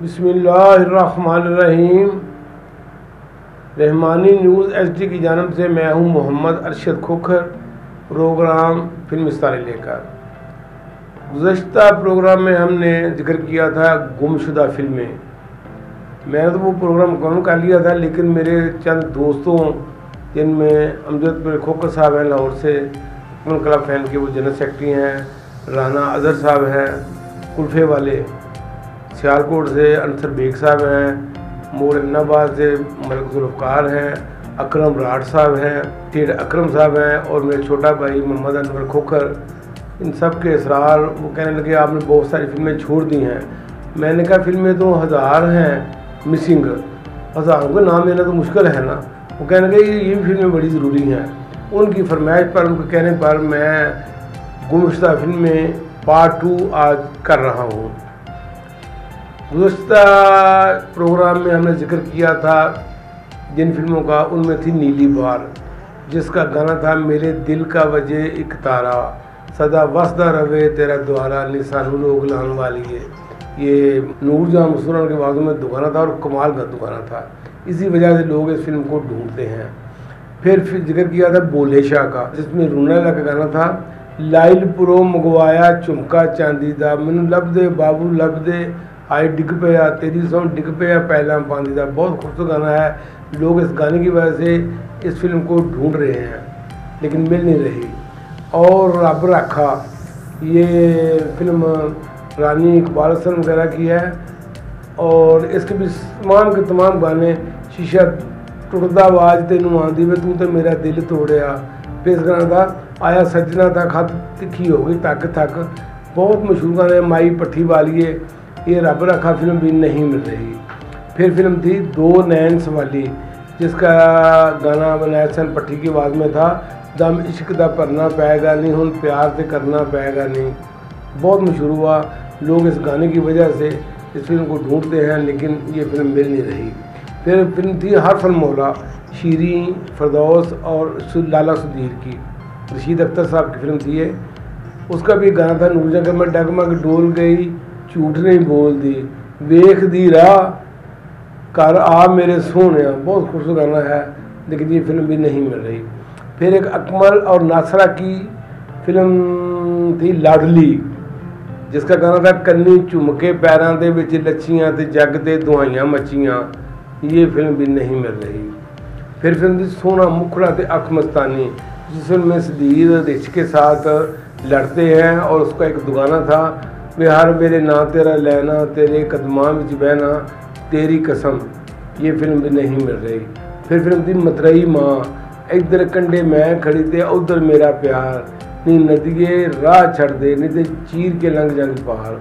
बिस्मिल्लाहिर्रहमानिर्रहीम। Rahmani news HD की जानब से मैं हूं मोहम्मद अरशद खोखर, प्रोग्राम फिल्म सितारे लेकर। गुज़श्ता प्रोग्राम में हमने जिक्र किया था गुमशुदा फिल्में। मैंने तो वो प्रोग्राम कम कर लिया था, लेकिन मेरे चंद दोस्तों जिनमें अमजद खोखर साहब हैं लाहौर से, उमन क्लब फैन के वो जनरल सेक्रेटरी हैं, राना अजहर साहब हैं कुल्फे वाले, सियालकोट से अनसर बेग साहब हैं, मोर इमनाबाद से मलिक जुल्फ़कार हैं, अकरम राठ साहब हैं, टेड अकरम साहब हैं और मेरे छोटा भाई मोहम्मद अनवर खोखर। इन सब के इसरार वो कहने लगे आपने बहुत सारी फिल्में छोड़ दी हैं। मैंने कहा फिल्में तो हज़ार हैं मिसिंग, हज़ारों का नाम लेना तो मुश्किल है ना। वो कहने लगे ये फिल्में बड़ी ज़रूरी हैं। उनकी फरमाइश पर, उनके कहने पर मैं गुमशुदा फिल्में पार्ट 2 आज कर रहा हूँ। गुज़श्ता प्रोग्राम में हमने जिक्र किया था जिन फिल्मों का, उनमें थी नीली बार, जिसका गाना था मेरे दिल का वजह एक तारा, सदा वसदा रवे तेरा द्वारा, निशानू लोग लान वाली है। ये नूरजहां मुसलमान के बाजू में दुगाना था और कमाल का दुगाना था। इसी वजह से लोग इस फिल्म को ढूंढते हैं। फिर जिक्र किया था बोले शाह का, जिसमें रूनाला का गाना था लाइल पुरो मंगवाया झुमका चांदी दा, मैनू लब दे बाबू लब दे, आई डिग पिया तेरी सौं डिग पिया पहला पानी दा। बहुत खूबसूरत गाना है। लोग इस गाने की वजह से इस फिल्म को ढूंढ रहे हैं लेकिन मिल नहीं रही। और रब रखा, ये फिल्म रानी इकबाल हसन वगैरह की है और इसके भी तमाम के तमाम गाने, शीशा टुटदा आवाज तेनू आंदी वे तू तो मेरा दिल तोड़िया, फिर इस गाना था आया सजना था खत तिखी हो गई तक थक। बहुत मशहूर गाने, माई पट्ठी वालिए। ये रब रखा फिल्म भी नहीं मिल रही। फिर फिल्म थी दो नैन सवाली, जिसका गाना बनैसन पट्टी की आवाज़ में था दम इश्क दा भरना पैगा नहीं हुन प्यार से करना पैगा नहीं। बहुत मशहूर हुआ। लोग इस गाने की वजह से इस फिल्म को ढूंढते हैं लेकिन ये फिल्म मिल नहीं रही। फिर फिल्म थी हरफ मौला, शीरीं फरदौस और लाला सुधीर की, रशीद अख्तर साहब की फिल्म थी ये। उसका भी गाना था नूर जगह में डगमग डोल गई झूठ नहीं बोल दी, वेख दी राह कर आ मेरे सोने। बहुत खूबसूरत गाना है लेकिन ये फिल्म भी नहीं मिल रही। फिर एक अकमल और नासरा की फिल्म थी लाडली, जिसका गाना था कन्नी झुमके पैरों के विच लच्छियाँ ते जग ते दुआइयाँ मच्छियाँ। ये फिल्म भी नहीं मिल रही। फिर फिल्म थी सोना मुखड़ा ते अख मस्तानी, जिसमें सदीर रिच के साथ लड़ते हैं और उसका एक दुगाना था वे हर मेरे ना तेरा लेना तेरे कदमां विच बहना तेरी कसम। ये फिल्म भी नहीं मिल रही। फिर फिल्म थी मतरई माँ, इधर कंडे मैं खड़ी ते उधर मेरा प्यार, नी नदिए राह छड़ दे नी ते चीर के लंघ जानी पार।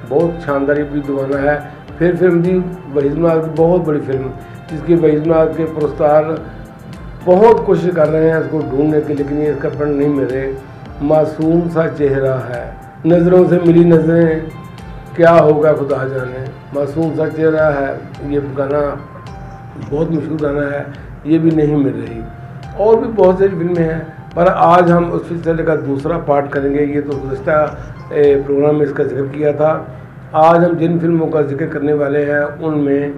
बहुत शानदार ये भी दुगाना है। फिर फिल्म थी वहीदनाथ की, बहुत बड़ी फिल्म, जिसकी वहीदनाथ के पुरस्कार बहुत कोशिश कर रहे हैं इसको ढूंढने की, लेकिन ये इसका प्रण नहीं मिल रहे। मासूम सा चेहरा है, नज़रों से मिली नज़रें, क्या होगा खुदा जाने, मासूम सा चेहरा है। ये गाना बहुत मशहूर गाना है, ये भी नहीं मिल रही। और भी बहुत सारी फिल्में हैं, पर आज हम उस सिलसिले का दूसरा पार्ट करेंगे। ये तो गुज़श्ता प्रोग्राम में इसका जिक्र किया था। आज हम जिन फिल्मों का जिक्र करने वाले हैं उनमें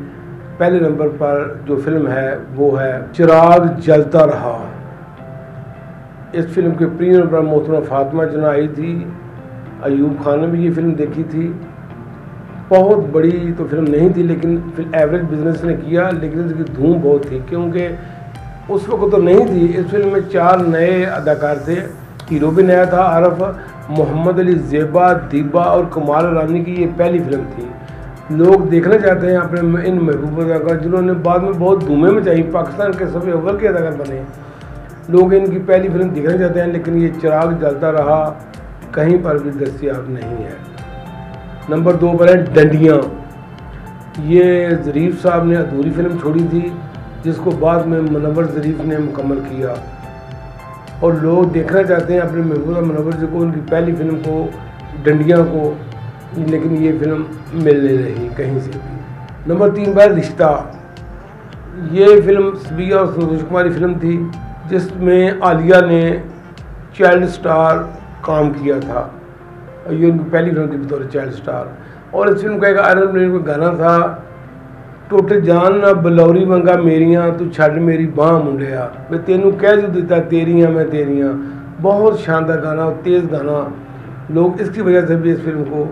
पहले नंबर पर जो फिल्म है वो है चिराग जलता रहा। इस फिल्म के प्रीमियर पर मोहतरमा फातिमा जना आई थी। अयूब खान ने भी ये फिल्म देखी थी। बहुत बड़ी तो फिल्म नहीं थी लेकिन फिर एवरेज बिजनेस ने किया, लेकिन इसकी धूम बहुत थी क्योंकि उस वक्त तो नहीं थी। इस फिल्म में 4 नए अदाकार थे। हीरो भी नया था आरफ, मोहम्मद अली ज़ेबा, दीबा और कमाल रानी की ये पहली फिल्म थी। लोग देखना चाहते हैं अपने इन महबूब अदाकार जिन्होंने बाद में बहुत धूमें मचाई, पाकिस्तान के सबसे अव्वल के अदाकार बने। लोग इनकी पहली फिल्म देखना चाहते हैं, लेकिन ये चिराग जलता रहा कहीं पर भी दस्तयाब नहीं है। नंबर 2 पर है डंडियाँ। ये ज़रीफ़ साहब ने अधूरी फिल्म छोड़ी थी, जिसको बाद में मुनव्वर ज़रीफ़ ने मुकम्मल किया और लोग देखना चाहते हैं अपने महबूबा मुनव्वर जी को, उनकी पहली फिल्म को डंडियाँ को, लेकिन ये फिल्म मिल नहीं रही कहीं से भी। नंबर 3 पर रिश्ता। ये फिल्म सबिया और संतोष कुमारी फिल्म थी, जिसमें आलिया ने चाइल्ड स्टार काम किया था। ये उनकी पहली फिल्म थी बतौर चाइल्ड स्टार। और इस फिल्म का एक आयरन मैन का गाना था, टुट जान ना बलौरी मंगा मेरियां तू छड़ मेरी बाह मुंडिया, मैं तेनू कह जो दिता तेरियां मैं तेरियां। बहुत शानदार गाना और तेज़ गाना। लोग इसकी वजह से भी इस फिल्म को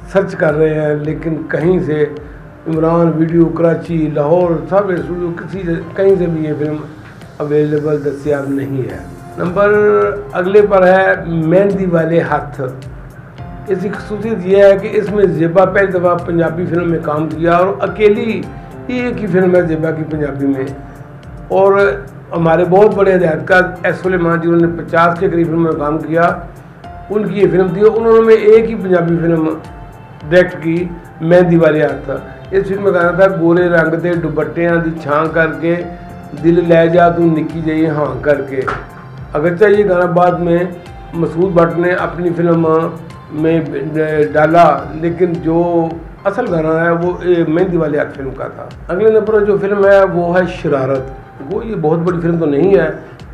सर्च कर रहे हैं, लेकिन कहीं से इमरान वीडियो, कराची, लाहौर, सब स्टूडियो कहीं से भी ये फिल्म अवेलेबल दस्तियाब नहीं है। नंबर अगले पर है मेहंदी वाले हाथ। इसकी खसूसियत यह है कि इसमें ज़ेबा पहली दफ़ा पंजाबी फिल्म में काम किया और अकेली एक ही फिल्म है ज़ेबा की पंजाबी में। और हमारे बहुत बड़े हिदायतकार एस सुलेमान जिन्होंने 50 के करीब फिल्म में काम किया, उनकी ये फिल्म थी। उन्होंने एक ही पंजाबी फिल्म डायरेक्ट की, मेहंदी वाले हाथ। इस फिल्म में गाना था, गोरे रंग के दुपट्टियां दी छां करके दिल ले जा तू निक्की जही हाँ करके। अगरचा ये गाना बाद में मसूद भट्ट ने अपनी फिल्म में डाला, लेकिन जो असल गाना है वो मेहंदी वाले हाथ फिल्म का था। अगले नंबर पर जो फिल्म है वो है शरारत। वो ये बहुत बड़ी फिल्म तो नहीं है,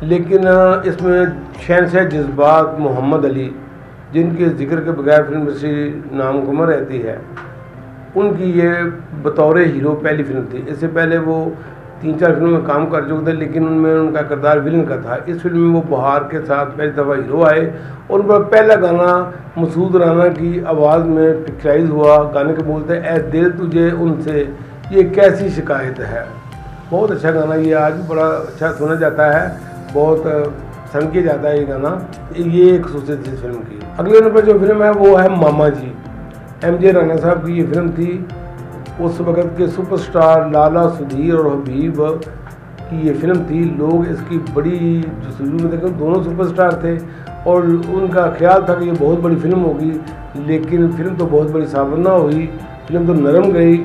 लेकिन इसमें शहंशाह जज्बात मोहम्मद अली, जिनके जिक्र के बगैर फिल्म से नामुकम्मल रहती है, उनकी ये बतौर हीरो पहली फिल्म थी। इससे पहले वो 3-4 फिल्मों में काम कर चुके थे, लेकिन उनमें उनका किरदार विलन का था। इस फिल्म में वो बहार के साथ पहली दफ़ा हीरो आए और उनका पहला गाना मसूद राना की आवाज़ में पिक्चराइज हुआ। गाने के बोलते हैं, ए दिल तुझे उनसे ये कैसी शिकायत है। बहुत अच्छा गाना, ये आज भी बड़ा अच्छा सुना जाता है, बहुत सन किया जाता है ये गाना। ये एक खसूसियत थी इस फिल्म की। अगले नंबर जो फिल्म है वो है मामा जी। MJ राना साहब की ये फिल्म थी। उस वक़्त के सुपरस्टार लाला, सुधीर और हबीब की ये फिल्म थी। लोग इसकी बड़ी जसूलू में देखें, दोनों सुपरस्टार थे और उनका ख्याल था कि ये बहुत बड़ी फिल्म होगी, लेकिन फिल्म तो बहुत बड़ी साबित ना हुई। फिल्म तो नरम गई,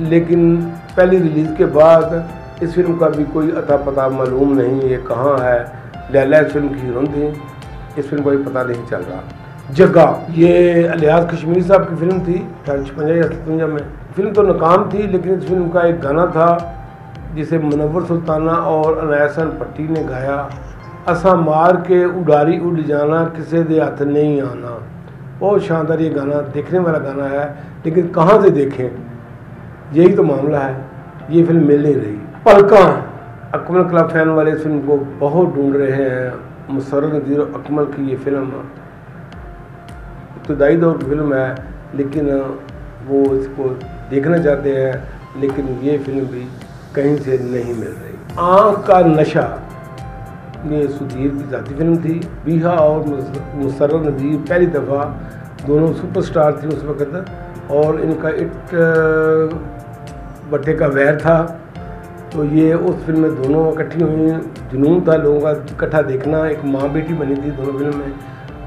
लेकिन पहली रिलीज़ के बाद इस फिल्म का भी कोई अता पता मालूम नहीं, ये कहाँ है। लैला इस फिल्म की हीरोइन थी, इस फिल्म का भी पता नहीं चल रहा। जग्गा, ये अलियास कश्मीरी साहब की फिल्म थी 56 या 57 में। फिल्म तो नाकाम थी, लेकिन इस फिल्म का एक गाना था जिसे मुनव्वर सुल्ताना और अनायसन पट्टी ने गाया, असा मार के उडारी उड़ जाना किसे दे हथ नहीं आना। बहुत शानदार ये गाना, देखने वाला गाना है, लेकिन कहाँ से देखें, यही तो मामला है, ये फिल्म मिल नहीं रही। पलका, अकमल क्लब फैन वाले इस फिल्म को बहुत ढूंढ रहे हैं। मुसर्रत नज़ीर और अकमल की ये फिल्म इब्तदाई दौर की फिल्म है, लेकिन वो इसको देखना चाहते हैं, लेकिन ये फिल्म भी कहीं से नहीं मिल रही। आँख का नशा, ये सुधीर की ज़ाती फिल्म थी। बीहा और मुसर्रत नज़ीर पहली दफ़ा दोनों सुपरस्टार थे उस वक़्त, और इनका इट बट्टे का वैर था। तो ये उस फिल्म में दोनों इकट्ठी हुई, जुनून था लोगों का इकट्ठा देखना। एक माँ बेटी बनी थी दोनों फिल्म में,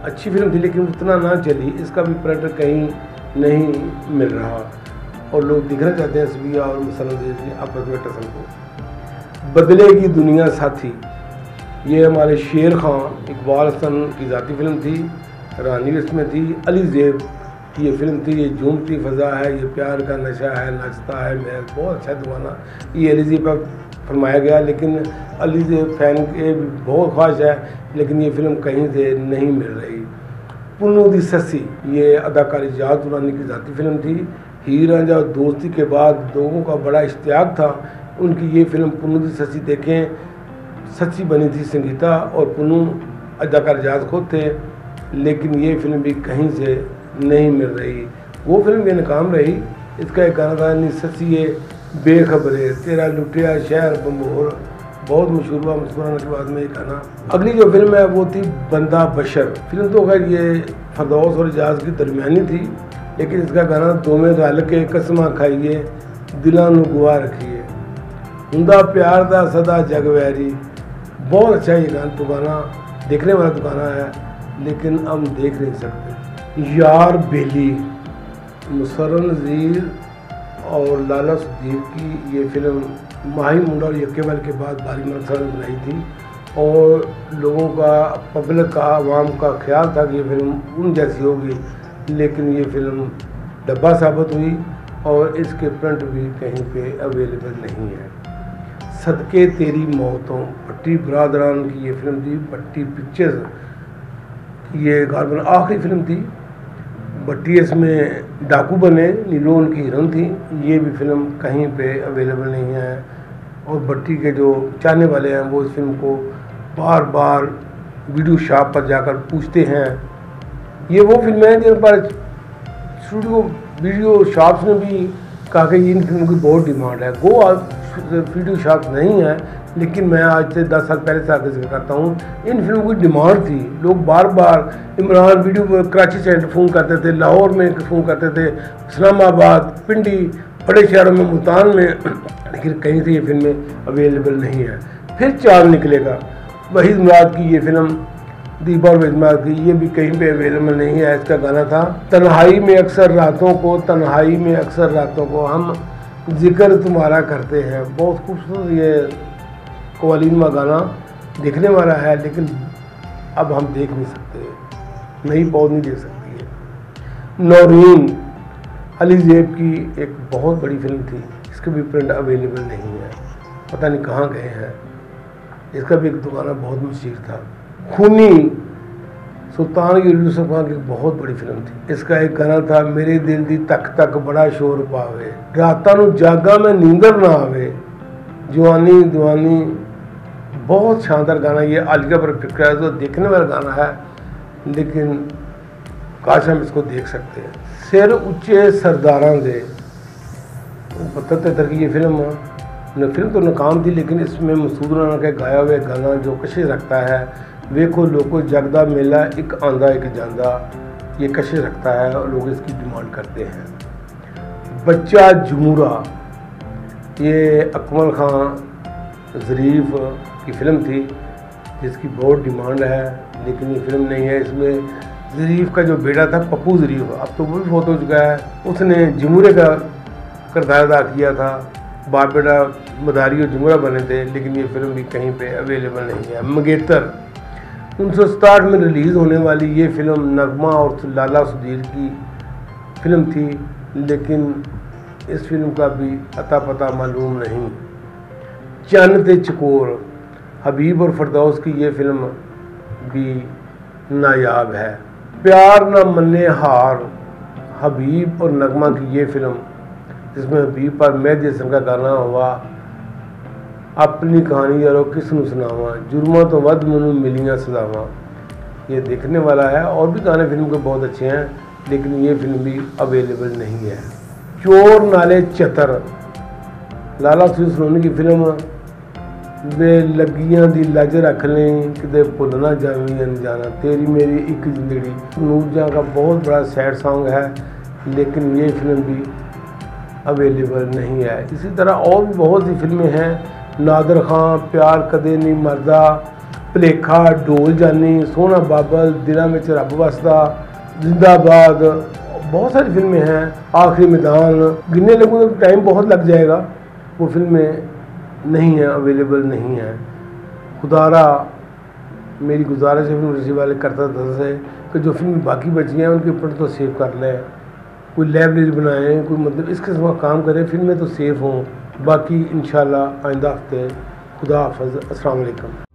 अच्छी फिल्म थी, लेकिन उतना ना चली। इसका भी पर्यटक कहीं नहीं मिल रहा और लोग दिखना चाहते हैं सबिया और मुसल्लम आपस में टसल को। बदलेगी दुनिया साथी, ये हमारे शेर खान इकबाल हसन की ज़ाती फिल्म थी। रानी इसमें थी। अली ज़ेब की ये फिल्म थी। ये झूमती फ़ज़ा है, ये प्यार का नशा है, नाचता है मैं, बहुत अच्छा दीवाना, ये अली ज़ेब पर फरमाया गया। लेकिन अली ज़ेब फैन के बहुत ख्वाहिश है, लेकिन ये फिल्म कहीं से नहीं मिल रही। पुन्नू दी ससी, ये अदाकारी जात दुरानी की ज़ाती फिल्म थी। हीर रांझा और दोस्ती के बाद लोगों का बड़ा इश्तियाक था उनकी ये फिल्म पुन्नू दी ससी देखें। सच्ची बनी थी संगीता और पुन्नू अदाकार जात खुद थे, लेकिन ये फिल्म भी कहीं से नहीं मिल रही। वो फिल्म भी नाकाम रही। इसका एक गाना था, नी सच्ची बेखबरे तेरा लुटिया शहर बम्बोर, बहुत मशहूर हुआ मुस्कुराने के बाद में ये गाना। अगली जो फिल्म है वो थी बंदा बशर। फिल्म तो खैर ये फरदौस और इजाज़ की दरमियानी थी, लेकिन इसका गाना दोवें रल के कसमां खाइए दिलों नूं गुआ रखिए, हुंदा प्यार दा सदा जग वैरी। बहुत अच्छा ये गाना देखने वाला तो गाना है, लेकिन हम देख नहीं सकते। यार बेली, मुसर्रत नज़ीर और लाला सुधीर की ये फिल्म माही मुंडा और यक्केबाल के बाद बारी मनसा ने बनाई थी, और लोगों का, पब्लिक का, आवाम का ख्याल था कि ये फिल्म उन जैसी होगी, लेकिन ये फिल्म डब्बा साबित हुई और इसके प्रिंट भी कहीं पे अवेलेबल नहीं है। सदके तेरी मौतों, भट्टी बरादरान की ये फिल्म थी। भट्टी पिक्चर्स की ये गारबन आखिरी फिल्म थी। भट्टी इसमें डाकू बने, नीलो उनकी हीरोइन थी। ये भी फिल्म कहीं पे अवेलेबल नहीं है और भट्टी के जो चाहने वाले हैं वो इस फिल्म को बार बार वीडियो शॉप पर जाकर पूछते हैं। ये वो फिल्म है जिन पर स्टूडियो वीडियो शॉप्स ने भी कहा कि इन फिल्मों की बहुत डिमांड है। गो वीडियो शॉप नहीं है, लेकिन मैं आज से 10 साल पहले से आगे जिक्र करता हूँ, इन फिल्मों की डिमांड थी। लोग बार बार इमरान वीडियो कराची से फ़ोन करते थे, लाहौर में फ़ोन करते थे, इस्लामाबाद, पिंडी, बड़े शहरों में, मुल्तान में, लेकिन कहीं से ये फिल्में अवेलेबल नहीं है। फिर चांद निकलेगा, वहीद मुराद की ये फिल्म, दीपा और वहीद मुराद की, ये भी कहीं पे अवेलेबल नहीं है। इसका गाना था तन्हाई में अक्सर रातों को, तन्हाई में अक्सर रातों को हम जिक्र तुम्हारा करते हैं। बहुत खूबसूरत ये कवालीनुमा गाना देखने वाला है, लेकिन अब हम देख नहीं सकते, नई पौध नहीं देख सकती है। नौरीन अली ज़ेब की एक बहुत बड़ी फिल्म थी, इसका भी प्रिंट अवेलेबल नहीं है, पता नहीं कहाँ गए हैं। इसका भी एक गाना बहुत मशहूर था। खूनी सुल्तान यूसुफ खान की बहुत बड़ी फिल्म थी, इसका एक गाना था मेरे दिल दी तक तक बड़ा शोर पावे, रातां नूं जागा मैं नींदर ना आवे, जवानी दीवानी। बहुत शानदार गाना, ये आलिया पर पिक्चर है, तो देखने वाला गाना है, लेकिन काश हम इसको देख सकते हैं। सिर उच्चे सरदारां दे 72 की ये फिल्म तो नाकाम थी, लेकिन इसमें मसूद राना के गाया हुआ गाना जो कशिश रखता है, वेखो लोको जगदा मेला एक आंदा एक जांदा, ये कशिश रखता है और लोग इसकी डिमांड करते हैं। बच्चा जमूरा, ये अकमल खान ज़रीफ़ की फिल्म थी, जिसकी बहुत डिमांड है, लेकिन ये फिल्म नहीं है। इसमें ज़रीफ़ का जो बेटा था पप्पू ज़रीफ़, अब तो वो भी बहुत हो चुका है, उसने जमूरे का किरदार अदा किया था। बाप बेटा मदारी और जमूरा बने थे, लेकिन ये फिल्म भी कहीं पे अवेलेबल नहीं है। मंगेतर 1967 में रिलीज़ होने वाली ये फिल्म नगमा और लाला सुधीर की फिल्म थी, लेकिन इस फिल्म का भी अता पता मालूम नहीं। चन्न ते चकोर हबीब और फरदौस की ये फिल्म भी नायाब है। प्यार न मन्ने हार हबीब और नगमा की ये फिल्म, जिसमें हबीब पर मेहदी हसन का गाना हुआ, अपनी कहानी यारो किस नूं सुनावा, जुर्मा तो वध मैनूं मिलियां सज़ावां, ये देखने वाला है। और भी गाने फिल्म के बहुत अच्छे हैं, लेकिन ये फिल्म भी अवेलेबल नहीं है। चोर नाले चतर लाला सुधीर सलोनी की फिल्म, वे लगियां दी लज रख लें किते भुल ना जावी अनजाना, तेरी मेरी एक जिंदगी, नूरजहां का बहुत बड़ा सैड सॉन्ग है, लेकिन ये फिल्म भी अवेलेबल नहीं है। इसी तरह और भी बहुत सी फिल्में हैं, नादर खां, प्यार कदे नहीं मरदा, भलेखा, ढोल जानी, सोना बाबल, दिलों में रब वसदा, जिंदाबाद, बहुत सारी फिल्में हैं, आखिरी मैदान, गिनने लगूँ तो टाइम बहुत लग जाएगा। वो फिल्में नहीं है, अवेलेबल नहीं है। खुदारा मेरी गुजारिश है फिल्म रसी वाले करता था कि जो फिल्म बाकी बची हैं उनके ऊपर तो सेव कर लें, कोई लाइब्रेरी बनाएं, कोई मतलब इस किस्म का काम करें, फिल्में तो सेफ हों। बाकी इंशाल्लाह आइंदा हफ्ते खुदा हाफ़िज़, अस्सलाम वालेकुम।